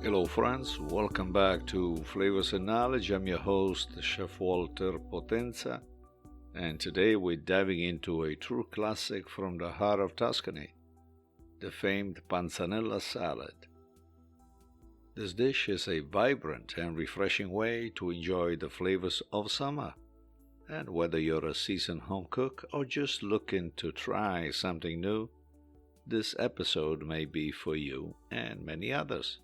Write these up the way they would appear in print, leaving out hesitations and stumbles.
Hello, friends. Welcome back to Flavors and Knowledge. I'm your host, Chef Walter Potenza, and today we're diving into a true classic from the heart of Tuscany, the famed panzanella salad. This dish is a vibrant and refreshing way to enjoy the flavors of summer. And whether you're a seasoned home cook or just looking to try something new, this episode may be for you and many others.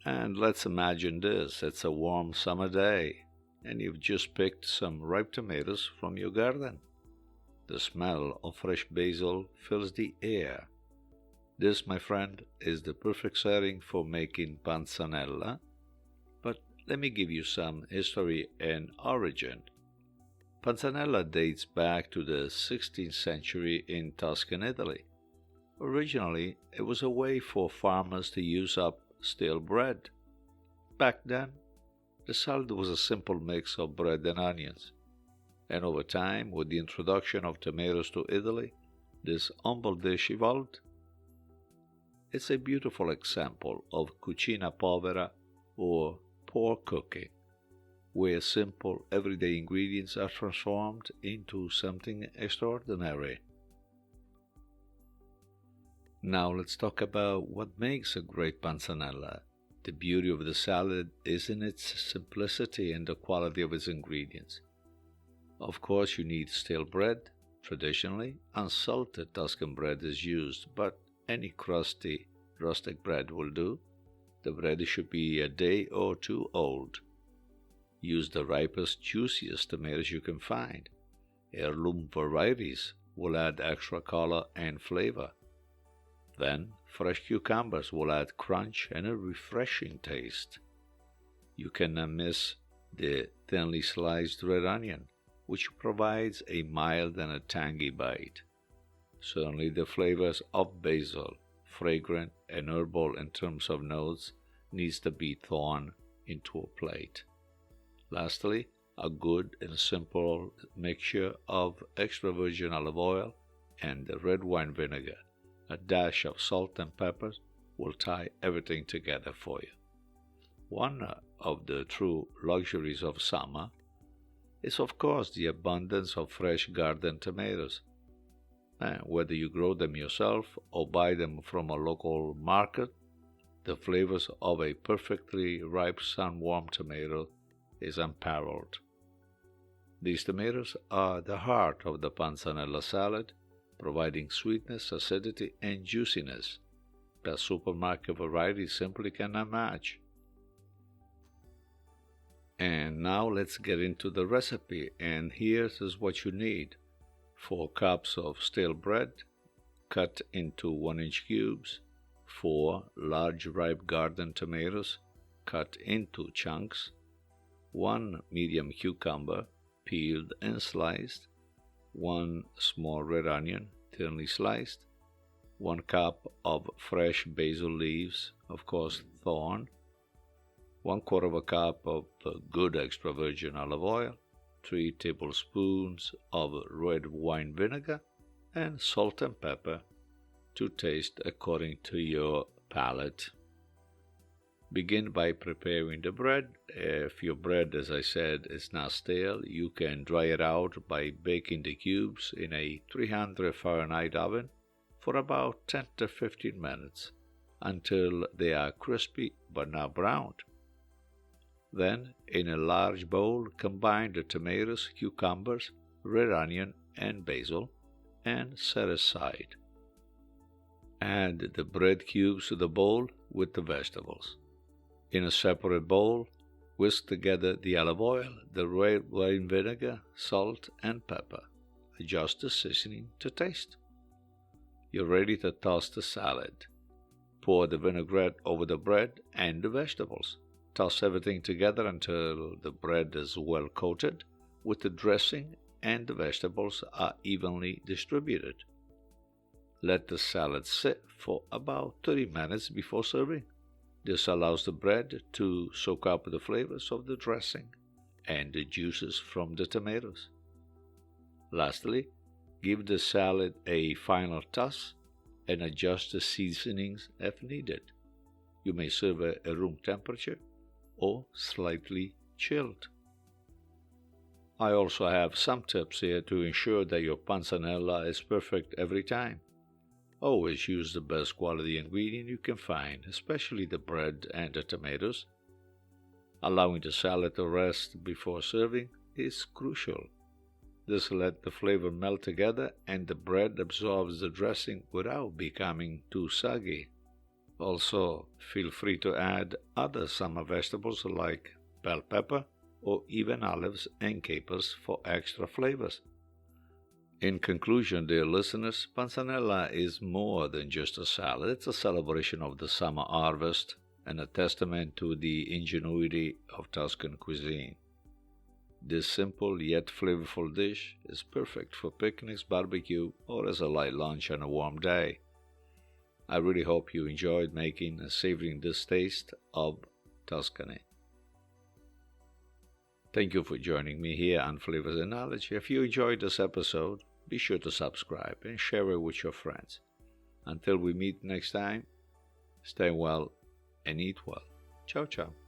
And let's imagine this. It's a warm summer day, and you've just picked some ripe tomatoes from your garden. The smell of fresh basil fills the air. This, my friend, is the perfect setting for making panzanella. But let me give you some history and origin. Panzanella dates back to the 16th century in Tuscan, Italy. Originally, it was a way for farmers to use up stale bread. Back then, the salad was a simple mix of bread and onions, and over time, with the introduction of tomatoes to Italy, this humble dish evolved. It's a beautiful example of cucina povera, or poor cooking, where simple everyday ingredients are transformed into something extraordinary. Now let's talk about what makes a great panzanella. The beauty of the salad is in its simplicity and the quality of its ingredients. Of course, you need stale bread. Traditionally, unsalted Tuscan bread is used, but any crusty, rustic bread will do. The bread should be a day or two old. Use the ripest, juiciest tomatoes you can find. Heirloom varieties will add extra color and flavor. Then, fresh cucumbers will add crunch and a refreshing taste. You cannot miss the thinly sliced red onion, which provides a mild and a tangy bite. Certainly the flavors of basil, fragrant and herbal in terms of notes, needs to be thrown into a plate. Lastly, a good and simple mixture of extra virgin olive oil and red wine vinegar. A dash of salt and pepper will tie everything together for you. One of the true luxuries of summer is, of course, the abundance of fresh garden tomatoes. Whether you grow them yourself or buy them from a local market, the flavors of a perfectly ripe sun-warmed tomato is unparalleled. These tomatoes are the heart of the panzanella salad, providing sweetness, acidity, and juiciness that supermarket variety simply cannot match. And now let's get into the recipe, and here's what you need. 4 cups of stale bread, cut into 1-inch cubes. 4 large ripe garden tomatoes, cut into chunks. 1 medium cucumber, peeled and sliced. 1 small red onion, thinly sliced. 1 cup of fresh basil leaves, of course thorn. 1/4 cup of good extra virgin olive oil. 3 tablespoons of red wine vinegar, and salt and pepper to taste according to your palate. Begin by preparing the bread. If your bread, as I said, is not stale, you can dry it out by baking the cubes in a 300 Fahrenheit oven for about 10 to 15 minutes until they are crispy but not browned. Then, in a large bowl, combine the tomatoes, cucumbers, red onion, and basil, and set aside. Add the bread cubes to the bowl with the vegetables. In a separate bowl, whisk together the olive oil, the red wine vinegar, salt, and pepper. Adjust the seasoning to taste. You're ready to toss the salad. Pour the vinaigrette over the bread and the vegetables. Toss everything together until the bread is well coated with the dressing and the vegetables are evenly distributed. Let the salad sit for about 30 minutes before serving. This allows the bread to soak up the flavors of the dressing and the juices from the tomatoes. Lastly, Give the salad a final toss and adjust the seasonings if needed. You may serve at room temperature or slightly chilled. I also have some tips here to ensure that your panzanella is perfect every time. Always use the best quality ingredient you can find, especially the bread and the tomatoes. Allowing the salad to rest before serving is crucial. This lets the flavor melt together and the bread absorbs the dressing without becoming too soggy. Also, feel free to add other summer vegetables like bell pepper or even olives and capers for extra flavors. In conclusion, dear listeners, panzanella is more than just a salad. It's a celebration of the summer harvest and a testament to the ingenuity of Tuscan cuisine. This simple yet flavorful dish is perfect for picnics, barbecue, or as a light lunch on a warm day. I really hope you enjoyed making and savoring this taste of Tuscany. Thank you for joining me here on Flavors and Knowledge. If you enjoyed this episode, be sure to subscribe and share it with your friends. Until we meet next time, stay well and eat well. Ciao, ciao.